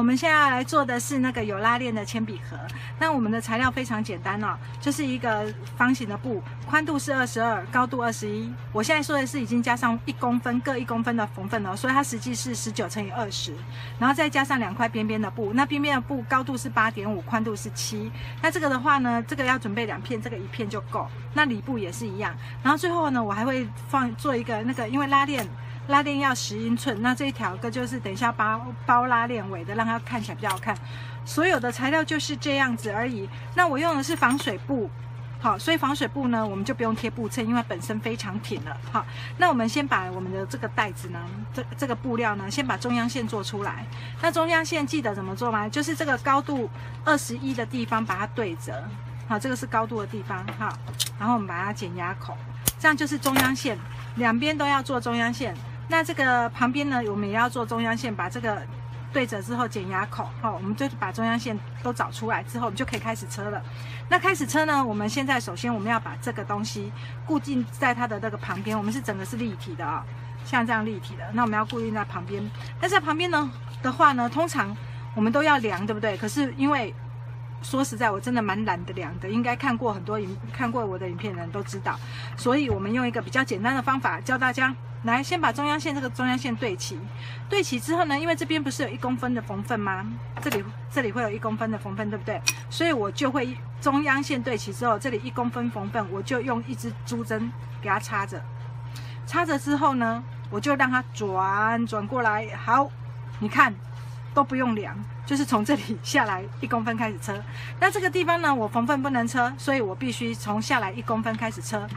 我们现在要来做的是那个有拉链的铅笔盒。那我们的材料非常简单哦，就是一个方形的布，宽度是22，高度21。我现在说的是已经加上1公分，各1公分的缝份哦，所以它实际是19乘以20，然后再加上2块边边的布。那边边的布高度是8.5，宽度是7。那这个的话呢，这个要准备2片，这个1片就够。那里布也是一样。然后最后呢，我还会做一个那个，因为拉链要10英寸，那这一条个就是等一下包拉链尾的，让它看起来比较好看。所有的材料就是这样子而已。那我用的是防水布，好，所以防水布呢，我们就不用贴布衬，因为本身非常挺了。好，那我们先把我们的这个袋子呢，这个布料呢，先把中央线做出来。那中央线记得怎么做吗？就是这个高度21的地方把它对折，好，这个是高度的地方，好，然后我们把它剪牙口，这样就是中央线，两边都要做中央线。那这个旁边呢，我们也要做中央线，把这个对折之后剪牙口，好，我们就把中央线都找出来之后，我们就可以开始车了。那开始车呢，我们现在首先我们要把这个东西固定在它的那个旁边，我们是整个是立体的啊，像这样立体的，那我们要固定在旁边。但是在旁边呢的话呢，通常我们都要量，对不对？可是因为说实在，我真的蛮懒得量的，应该看过我的影片的人都知道，所以我们用一个比较简单的方法教大家。来，先把中央线这个中央线对齐，对齐之后呢，因为这边不是有1公分的缝份吗？这里会有1公分的缝份，对不对？所以我就会中央线对齐之后，这里1公分缝份，我就用一支珠针给它插着，插着之后呢，我就让它转过来。好，你看都不用量，就是从这里下来1公分开始车。那这个地方呢，我缝份不能车，所以我必须从下来1公分开始车。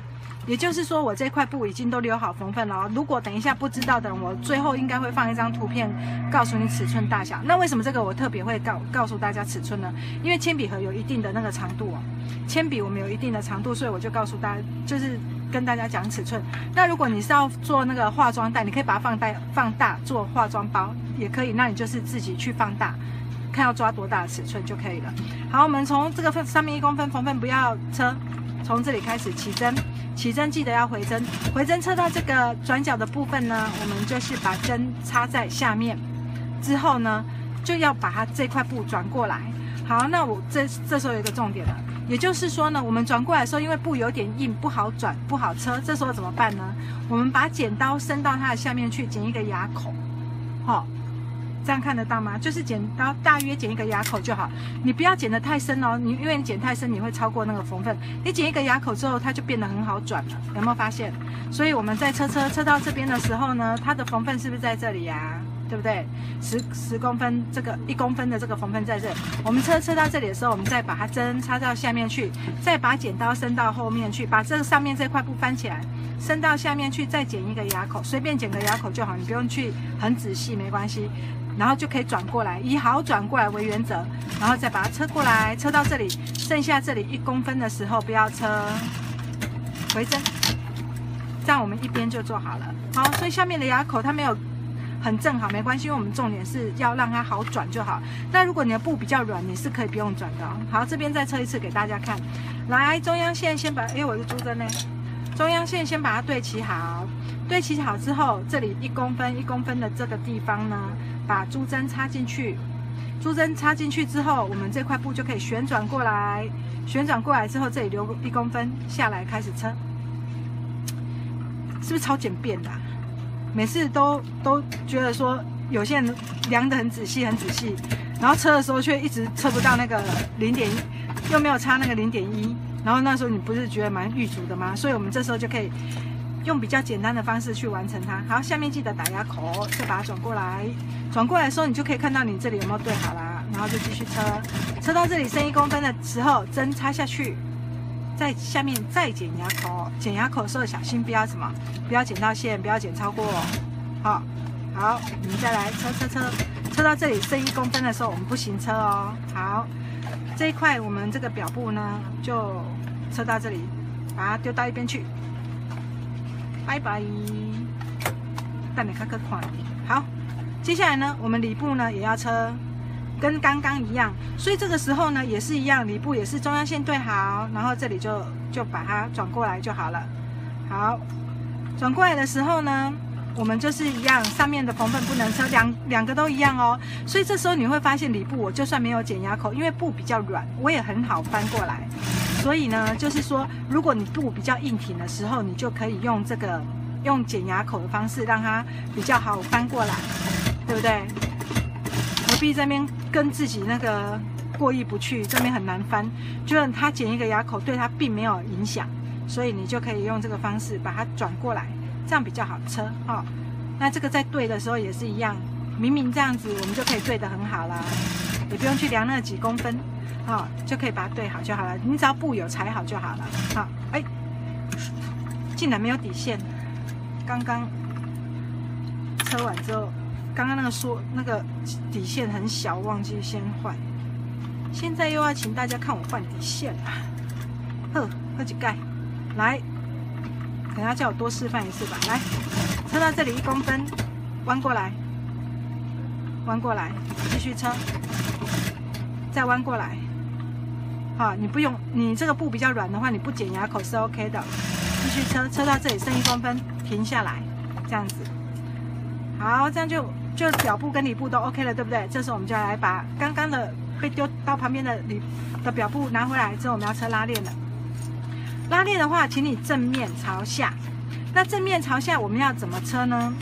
也就是说，我这块布已经都留好缝份了哦。如果等一下不知道的人，我最后应该会放一张图片，告诉你尺寸大小。那为什么这个我特别会告诉大家尺寸呢？因为铅笔盒有一定的那个长度哦，铅笔我们有一定的长度，所以我就告诉大家，就是跟大家讲尺寸。那如果你是要做那个化妆袋，你可以把它放大做化妆包也可以，那你就是自己去放大，看要抓多大的尺寸就可以了。好，我们从这个上面1公分缝份不要车，从这里开始起针。起针记得要回针，回针车到这个转角的部分呢，我们就是把针插在下面，之后呢就要把它这块布转过来。好，那我这时候有一个重点了，也就是说呢，我们转过来的时候，因为布有点硬，不好转，不好车，这时候怎么办呢？我们把剪刀伸到它的下面去，剪一个牙口，好。这样看得到吗？就是剪刀大约剪一个牙口就好，你不要剪得太深哦，因为你剪太深你会超过那个缝份。你剪一个牙口之后，它就变得很好转了，有没有发现？所以我们在车到这边的时候呢，它的缝份是不是在这里呀？对不对？10公分，这个1公分的这个缝份在这里。我们车到这里的时候，我们再把它针插到下面去，再把剪刀伸到后面去，把这个上面这块布翻起来，伸到下面去，再剪一个牙口，随便剪个牙口就好，你不用去很仔细，没关系。然后就可以转过来，以好转过来为原则，然后再把它车过来，车到这里，剩下这里1公分的时候不要车，回针，这样我们一边就做好了。好，所以下面的牙口它没有很正好，没关系，因为我们重点是要让它好转就好。那如果你的布比较软，你是可以不用转的哦。好，这边再车一次给大家看。来，中央线先把，我的珠针呢？中央线先把它对齐好，对齐好之后，这里1公分的这个地方呢，把珠针插进去。珠针插进去之后，我们这块布就可以旋转过来。旋转过来之后，这里留1公分下来开始车，是不是超简便的啊？每次都觉得说，有些人量得很仔细，然后车的时候却一直测不到那个0.1，又没有插那个0.1。然后那时候你不是觉得蛮郁卒的吗？所以我们这时候就可以用比较简单的方式去完成它。好，下面记得打牙口，再把它转过来。转过来的时候，你就可以看到你这里有没有对好啦。然后就继续车，车到这里剩1公分的时候，针插下去，在下面再剪牙口。剪牙口的时候小心不要不要剪到线，不要剪超过哦。好，我们再来车到这里剩1公分的时候，我们不行车哦。好。这一块我们这个表布呢，就车到这里，把它丢到一边去，拜拜。但你看看款，好，接下来呢，我们里布呢也要车，跟刚刚一样，所以这个时候呢也是一样，里布也是中央线对好，然后这里就把它转过来就好了。好，转过来的时候呢，我们就是一样，上面的缝份不能车，两个都一样哦。所以这时候你会发现里布我就算没有剪牙口，因为布比较软，我也很好翻过来。所以呢，就是说，如果你布比较硬挺的时候，你就可以用剪牙口的方式，让它比较好翻过来，对不对？何必这边跟自己那个过意不去，这边很难翻，就是他剪一个牙口对他并没有影响，所以你就可以用这个方式把它转过来，这样比较好车哈、哦。那这个在对的时候也是一样，明明这样子我们就可以对得很好啦，也不用去量那几公分，哦，就可以把它对好就好了。你只要布有裁好就好了。好，哎，竟然没有底线，刚刚车完之后，刚刚那个底线很小，忘记先换。现在又要请大家看我换底线了，喝几盖，来，等下叫我多示范一次吧。来，车到这里1公分，弯过来，弯过来，继续车，再弯过来。好，你不用，你这个布比较软的话，你不剪牙口是 OK 的。继续车，车到这里剩1公分，停下来，这样子。好，这样就表布跟里布都 OK 了，对不对？这时候我们就来把刚刚的被丢到旁边的表布拿回来之后，我们要车拉链了。拉链的话，请你正面朝下。那正面朝下，我们要怎么车呢？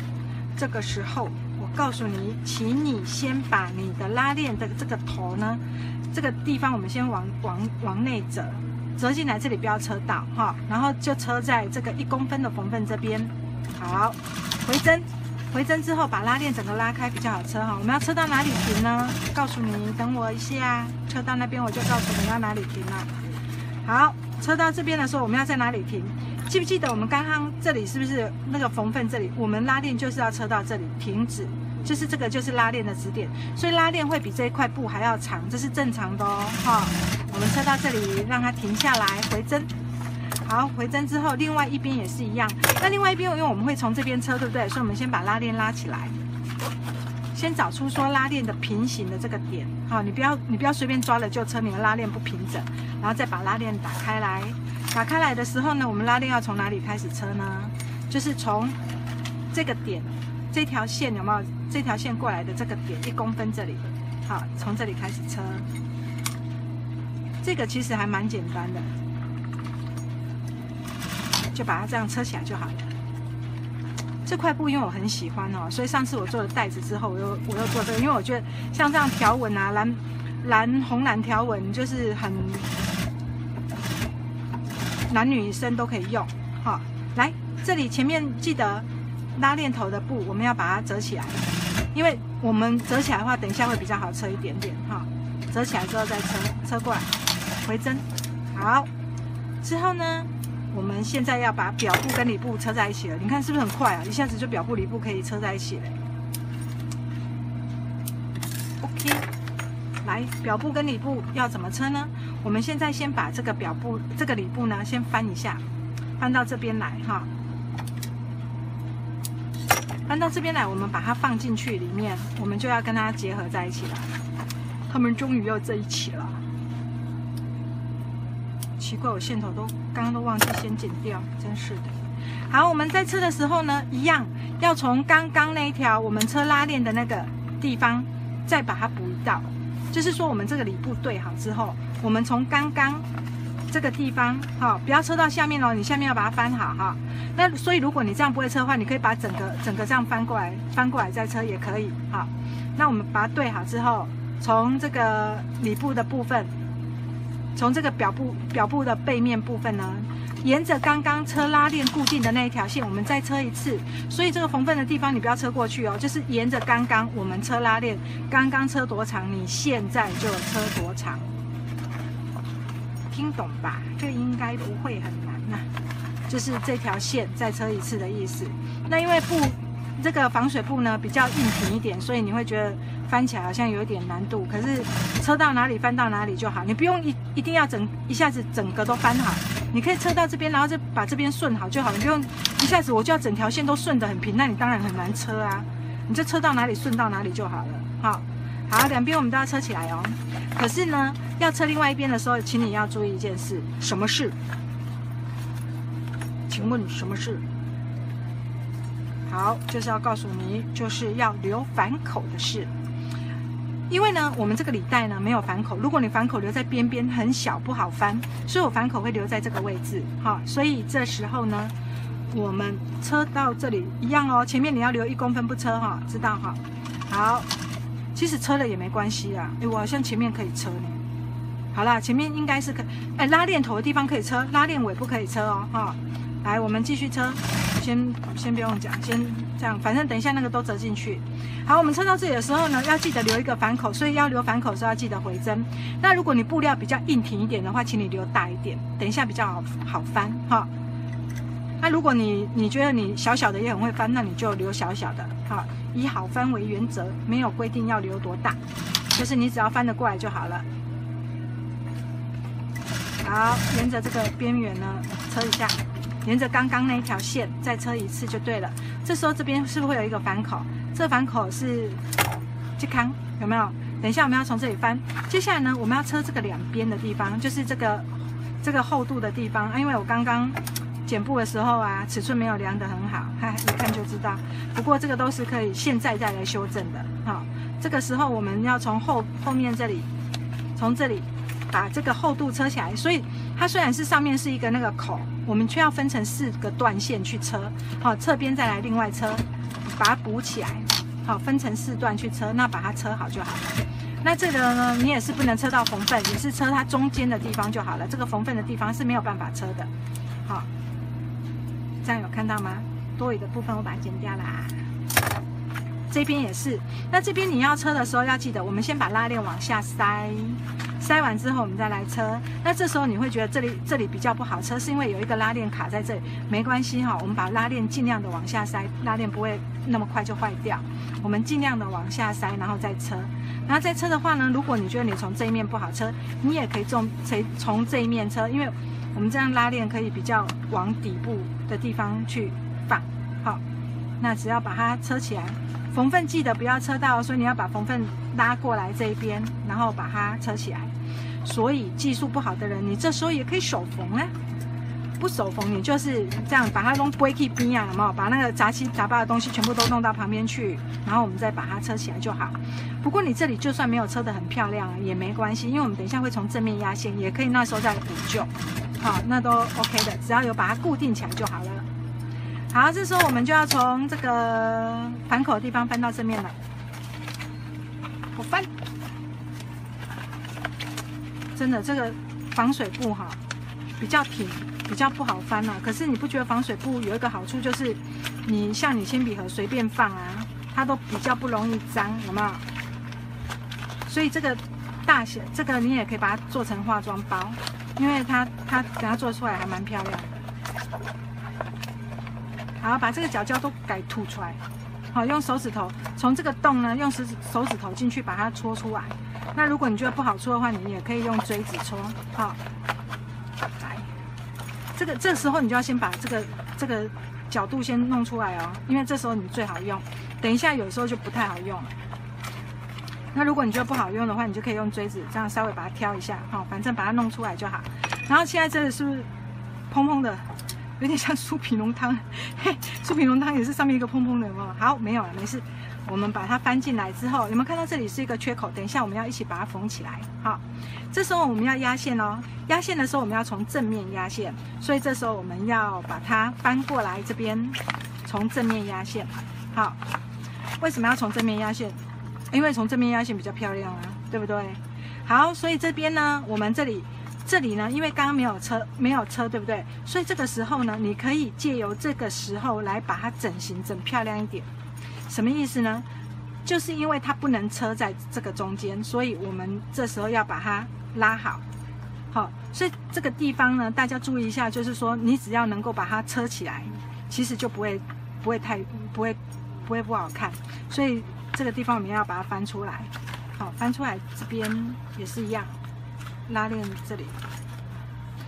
这个时候，我告诉你，请你先把你的拉链的这个头呢，这个地方我们先往内折进来，这里不要车到哈，然后就车在这个1公分的缝份这边。好，回针之后把拉链整个拉开比较好车哈。我们要车到哪里停呢？告诉你，等我一下，车到那边我就告诉你要哪里停了。好，车到这边的时候我们要在哪里停？记不记得我们刚刚这里是不是那个缝份这里？我们拉链就是要车到这里停止，就是这个就是拉链的止点，所以拉链会比这一块布还要长，这是正常的哦哈。我们车到这里让它停下来，回针。好，回针之后，另外一边也是一样。那另外一边，因为我们会从这边车，对不对？所以我们先把拉链拉起来，先找出说拉链的平行的这个点。好，你不要随便抓了就车，你的拉链不平整。然后再把拉链打开来。打开来的时候呢，我们拉链要从哪里开始车呢？就是从这个点，这条线有没有？这条线过来的这个点1公分这里，好，从这里开始车。这个其实还蛮简单的。就把它这样车起来就好了。这块布因为我很喜欢哦，所以上次我做了袋子之后，我又做这个，因为我觉得像这样条纹啊，红蓝条纹就是很男女生都可以用。好，来这里前面记得拉链头的布，我们要把它折起来，因为我们折起来的话，等一下会比较好车一点点哈。折起来之后再车过来，回针。好，之后呢？我们现在要把表布跟里布车在一起了，你看是不是很快啊？一下子就表布里布可以车在一起了。OK， 来，表布跟里布要怎么车呢？我们现在先把这个表布、这个里布呢，先翻一下，翻到这边来哈。翻到这边来，我们把它放进去里面，我们就要跟它结合在一起了。它们终于要在一起了。奇怪，我线头刚刚都忘记先剪掉，真是的。好，我们在车的时候呢，一样要从刚刚那一条我们车拉链的那个地方再把它补一道。就是说，我们这个里布对好之后，我们从刚刚这个地方，哈，不要车到下面哦，你下面要把它翻好哈。那所以如果你这样不会车的话，你可以把整个这样翻过来再车也可以。好，那我们把它对好之后，从这个里布的部分。从这个表布的背面部分呢，沿着刚刚车拉链固定的那一条线，我们再车一次。所以这个缝份的地方你不要车过去哦，就是沿着刚刚我们车拉链刚刚车多长，你现在就车多长。听懂吧？这应该不会很难呐、就是这条线再车一次的意思。那因为这个防水布呢比较硬挺一点，所以你会觉得翻起来好像有一点难度。可是车到哪里翻到哪里就好，你不用一定要一下子整个都翻好，你可以车到这边，然后就把这边顺好就好。你不用一下子我就要整条线都顺得很平，那你当然很难车啊。你就车到哪里顺到哪里就好了。好，两边我们都要车起来哦。可是呢，要车另外一边的时候，请你要注意一件事，什么事？请问什么事？好，就是要告诉你，就是要留反口的事。因为呢，我们这个履带呢没有反口，如果你反口留在边边很小不好翻，所以我反口会留在这个位置，好，所以这时候呢，我们车到这里一样哦，前面你要留1公分不车哈，知道哈？好，其实车了也没关系啊，我好像前面可以车呢。好啦，前面应该是可以，拉链头的地方可以车，拉链尾不可以车哦，哈。来，我们继续车，先不用讲，先这样，反正等一下那个都折进去。好，我们车到这里的时候呢，要记得留一个反口，所以要留反口的时候要记得回针。那如果你布料比较硬挺一点的话，请你留大一点，等一下比较好翻哈。那如果你觉得你小小的也很会翻，那你就留小小的哈，以好翻为原则，没有规定要留多大，就是你只要翻得过来就好了。好，沿着这个边缘呢车一下。沿着刚刚那一条线再车一次就对了。这时候这边是不是会有一个反口？这反口是这康，有没有？等一下我们要从这里翻。接下来呢，我们要车这个两边的地方，就是这个厚度的地方。因为我刚刚剪布的时候啊，尺寸没有量得很好，一看就知道。不过这个都是可以现在再来修正的。好，这个时候我们要从后面这里，从这里把这个厚度车起来。所以它虽然是上面是一个那个口，我们却要分成4个段线去车，好，侧边再来另外车，把它补起来，好，分成4段去车，那把它车好就好了。那这个呢，你也是不能车到缝缝，也是车它中间的地方就好了，这个缝缝的地方是没有办法车的，好，这样有看到吗？多余的部分我把它剪掉啦。这边也是，那这边你要车的时候要记得，我们先把拉链往下塞，塞完之后我们再来车。那这时候你会觉得这里比较不好车，是因为有一个拉链卡在这里，没关系哈，我们把拉链尽量的往下塞，拉链不会那么快就坏掉。我们尽量的往下塞，然后再车。然后再车的话呢，如果你觉得你从这一面不好车，你也可以从这一面车，因为我们这样拉链可以比较往底部的地方去放。好，那只要把它车起来。缝缝记得不要车到，所以你要把缝缝拉过来这一边，然后把它车起来。所以技术不好的人，你这时候也可以手缝啊。不手缝，你就是这样把它弄归去边啊，有没有？把那个杂七杂八的东西全部都弄到旁边去，然后我们再把它车起来就好。不过你这里就算没有车得很漂亮也没关系，因为我们等一下会从正面压线，也可以那时候再补救。好，那都 OK 的，只要有把它固定起来就好了。好，这时候我们就要从这个反口的地方翻到正面来。我翻，真的这个防水布哈比较挺，比较不好翻啊。可是你不觉得防水布有一个好处，就是你像你铅笔盒随便放啊，它都比较不容易脏，有没有？所以这个大小，这个你也可以把它做成化妆包，因为它等它做出来还蛮漂亮的。好，把这个角胶都给吐出来。好，用手指头从这个洞呢，用手指头进去把它戳出来。那如果你觉得不好戳的话，你也可以用锥子戳。好，来，这时候你就要先把这个角度先弄出来哦，因为这时候你最好用。等一下有时候就不太好用了。那如果你觉得不好用的话，你就可以用锥子这样稍微把它挑一下。好，反正把它弄出来就好。然后现在这里是不是蓬蓬的？有点像酥皮浓汤，嘿，酥皮浓汤也是上面一个蓬蓬的，有没有？好，没有了，没事。我们把它翻进来之后，有没有看到这里是一个缺口？等一下我们要一起把它缝起来。好，这时候我们要压线哦。压线的时候我们要从正面压线，所以这时候我们要把它翻过来这边，从正面压线。好，为什么要从正面压线？因为从正面压线比较漂亮啊，对不对？好，所以这边呢，我们这里呢，因为刚刚没有车，对不对？所以这个时候呢，你可以借由这个时候来把它整形整漂亮一点。什么意思呢？就是因为它不能车在这个中间，所以我们这时候要把它拉好。好，所以这个地方呢，大家注意一下，就是说你只要能够把它车起来，其实就不会不好看。所以这个地方我们要把它翻出来。好，翻出来这边也是一样。拉链这里，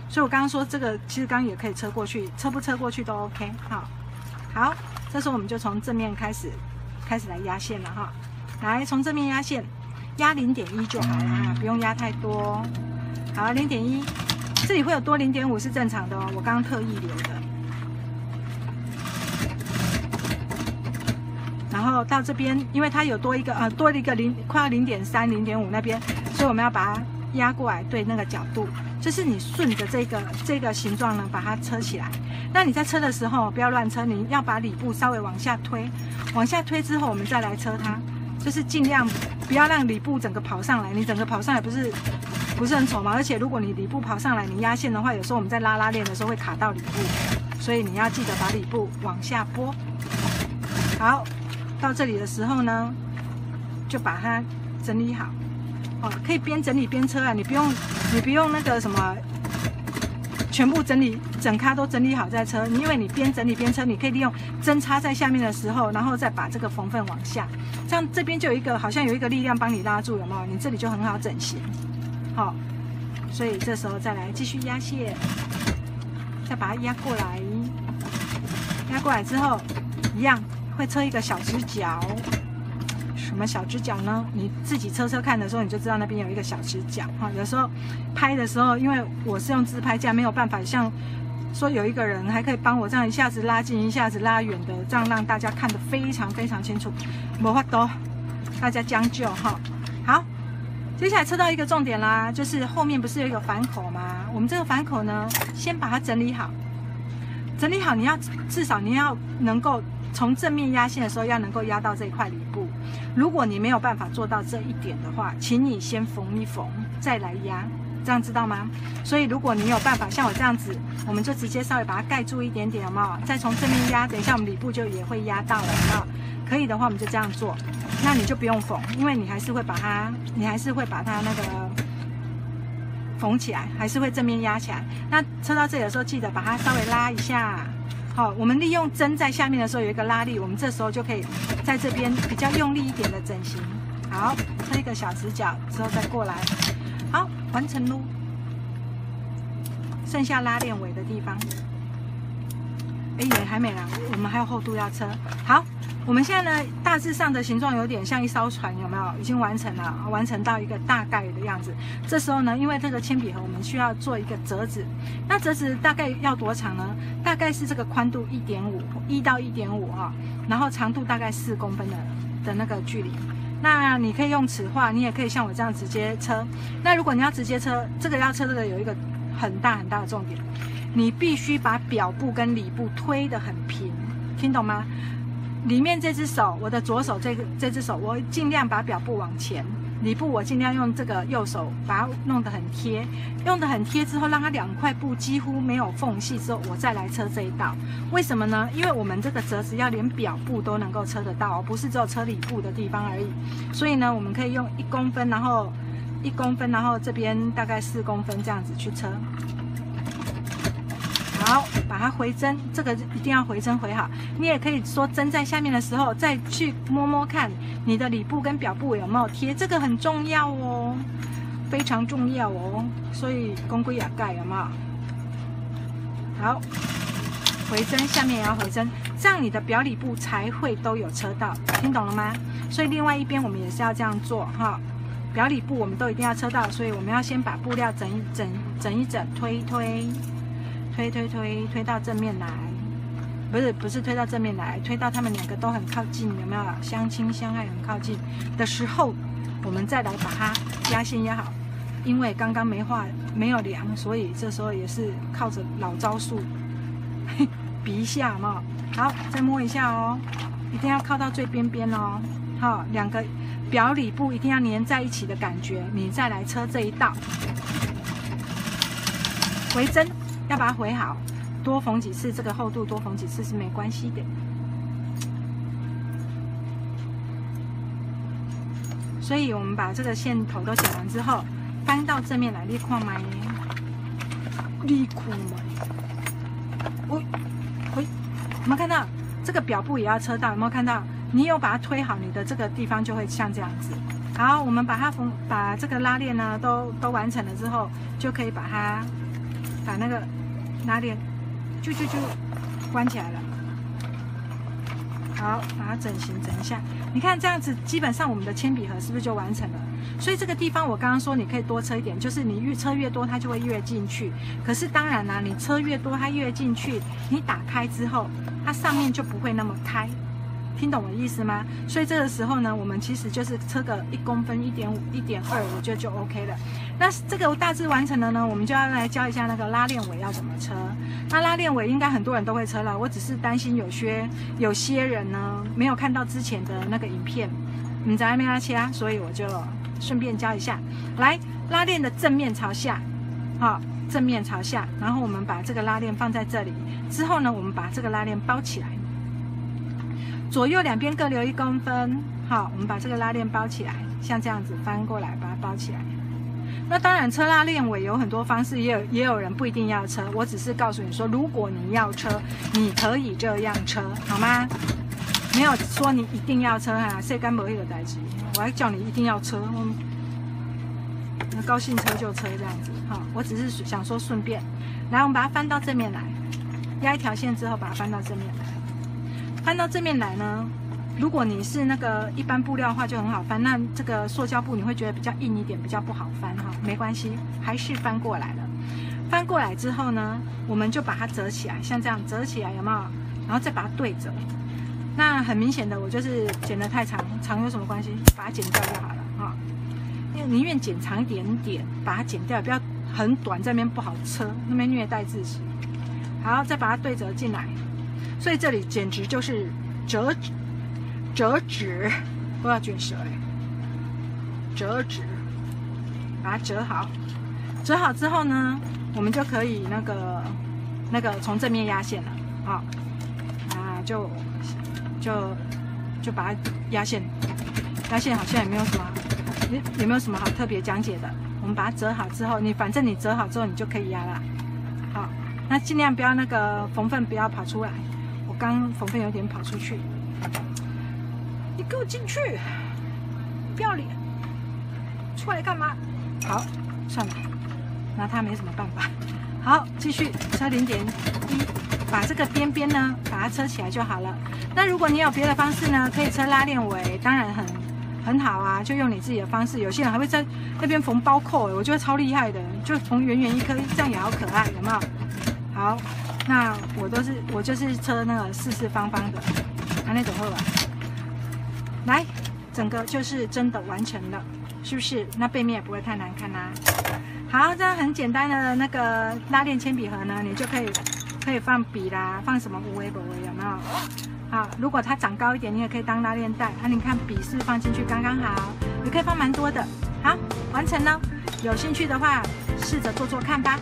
所以我刚刚说这个其实刚刚也可以车过去，车不车过去都 OK。好，这时候我们就从正面开始来压线了哈。来，从正面压线，压0.1就好啦，不用压太多。好，0.1，这里会有多0.5是正常的哦，我刚刚特意留的。后到这边，因为它有多了一个快要0.3、0.5那边，所以我们要把它压过来，对那个角度，就是你顺着这个形状呢，把它车起来。那你在车的时候不要乱车，你要把里部稍微往下推，往下推之后，我们再来车它，就是尽量不要让里部整个跑上来。你整个跑上来不是很丑吗？而且如果你里部跑上来，你压线的话，有时候我们在拉链的时候会卡到里部，所以你要记得把里部往下拨。好，到这里的时候呢，就把它整理好。哦，可以边整理边车啊，你不用那个什么，全部整咖都整理好再车。因为你边整理边车，你可以利用针插在下面的时候，然后再把这个缝缝往下，这样这边就好像有一个力量帮你拉住，有没有？你这里就很好整形。好，所以这时候再来继续压线，再把它压过来，压过来之后，一样会车一个小直角。什么小直角呢？你自己车看的时候，你就知道那边有一个小直角哈。有时候拍的时候，因为我是用自拍架，没有办法像说有一个人还可以帮我这样一下子拉近，一下子拉远的，这样让大家看得非常非常清楚。没法度，大家将就哈。好，接下来车到一个重点啦，就是后面不是有一个反口吗？我们这个反口呢，先把它整理好。整理好，至少你要能够从正面压线的时候，要能够压到这一块里部。如果你没有办法做到这一点的话，请你先缝一缝，再来压，这样知道吗？所以如果你有办法像我这样子，我们就直接稍微把它盖住一点点，有没有？再从正面压，等一下我们里部就也会压到了，有没有？可以的话，我们就这样做。那你就不用缝，因为你还是会把它那个缝起来，还是会正面压起来。那车到这里的时候，记得把它稍微拉一下。好，我们利用针在下面的时候有一个拉力，我们这时候就可以在这边比较用力一点的整形。好，车一个小直角之后再过来，好，完成喽。剩下拉链尾的地方，也还没啦，我们还有厚度要车。好，我们现在呢，大致上的形状有点像一艘船，有没有？已经完成了，完成到一个大概的样子。这时候呢，因为这个铅笔盒我们需要做一个折子，那折子大概要多长呢？大概是这个宽度1到1.5啊，然后长度大概4公分的那个距离。那你可以用尺画，你也可以像我这样直接车。那如果你要直接车，这个要车的有一个很大很大的重点，你必须把表部跟里部推得很平，听懂吗？里面这只手，我的左手这只手，我尽量把表部往前，里部我尽量用这个右手把它弄得很贴，用得很贴之后，让它2块布几乎没有缝隙之后，我再来车这一道。为什么呢？因为我们这个折子要连表部都能够车得到，不是只有车里部的地方而已。所以呢，我们可以用1公分，然后1公分，然后这边大概4公分这样子去车。好，把它回针，这个一定要回针回好。你也可以说针在下面的时候，再去摸摸看你的里部跟表部有没有贴，这个很重要哦，非常重要哦。所以公龟雅盖有没有？好，回针，下面也要回针，这样你的表里部才会都有车到，听懂了吗？所以另外一边我们也是要这样做哈。表里部我们都一定要车到，所以我们要先把布料整一整，推到正面来，不是推到正面来，推到他们2个都很靠近，有没有？相亲相爱很靠近的时候，我们再来把它压线压好。因为刚刚没有量，所以这时候也是靠着老招数，比一下嘛。好，再摸一下哦，一定要靠到最边边哦。好，2个表里部一定要粘在一起的感觉，你再来车这一道，回针。要把它回好，多缝几次，这个厚度多缝几次是没关系的。所以我们把这个线头都剪完之后，翻到正面来，你看嘛，有没有看到这个表部也要车到？有没有看到？你有把它推好，你的这个地方就会像这样子。好，我们把这个拉链呢都完成了之后，就可以把那个拉链就关起来了。好，把它整一下。你看这样子，基本上我们的铅笔盒是不是就完成了？所以这个地方我刚刚说你可以多车一点，就是你车越多，它就会越进去。可是当然啦，你车越多，它越进去，你打开之后，它上面就不会那么开。听懂我的意思吗？所以这个时候呢，我们其实就是车个1公分、1.5、1.2，我觉得就 OK 了。那这个大致完成了呢，我们就要来教一下那个拉链尾要怎么车。那拉链尾应该很多人都会车了，我只是担心有些人呢没有看到之前的那个影片，你在那边拉切啊，所以我就顺便教一下。来，拉链的正面朝下，好，正面朝下，然后我们把这个拉链放在这里，之后呢，我们把这个拉链包起来。左右两边各留1公分，好，我们把这个拉链包起来，像这样子翻过来把它包起来。那当然，车拉链尾有很多方式，也有人不一定要车。我只是告诉你说，如果你要车，你可以这样车，好吗？没有说你一定要车啊，谁敢没有代志？我还叫你一定要车，高兴车就车这样子，好，我只是想说顺便。来，我们把它翻到正面来，压一条线之后把它翻到正面来。翻到正面来呢，如果你是那个一般布料的话就很好翻，那这个塑胶布你会觉得比较硬一点，比较不好翻哈，没关系，还是翻过来了。翻过来之后呢，我们就把它折起来，像这样折起来有没有？然后再把它对折。那很明显的，我就是剪得太长，长有什么关系？把它剪掉就好了哈。因为宁愿剪长一点点，把它剪掉，不要很短，这边不好车，那边虐待自己。好，再把它对折进来。所以这里简直就是折纸，都要卷舌哎！折纸，把它折好。折好之后呢，我们就可以那个从正面压线了啊，就把它压线。压线好像也没有什么好特别讲解的。我们把它折好之后，反正你折好之后，你就可以压了。好，那尽量不要那个缝缝不要跑出来。刚缝缝有点跑出去，你给我进去！不要脸，出来干嘛？好，算了，拿它没什么办法。好，继续车0.1，把这个边边呢，把它车起来就好了。那如果你有别的方式呢，可以车拉链尾，当然很好啊，就用你自己的方式。有些人还会在那边缝包扣，我觉得超厉害的，就缝圆圆一颗，这样也好可爱，有没有？好。那我就是车那个四四方方的，那种会吧。来，整个就是真的完成了，是不是？那背面也不会太难看啦。好，这样很简单的那个拉链铅笔盒呢，你就可以放笔啦，放什么无为不为有没有？好，如果它长高一点，你也可以当拉链袋。你看笔是放进去刚刚好，也可以放蛮多的。好，完成了。有兴趣的话，试着做做看吧。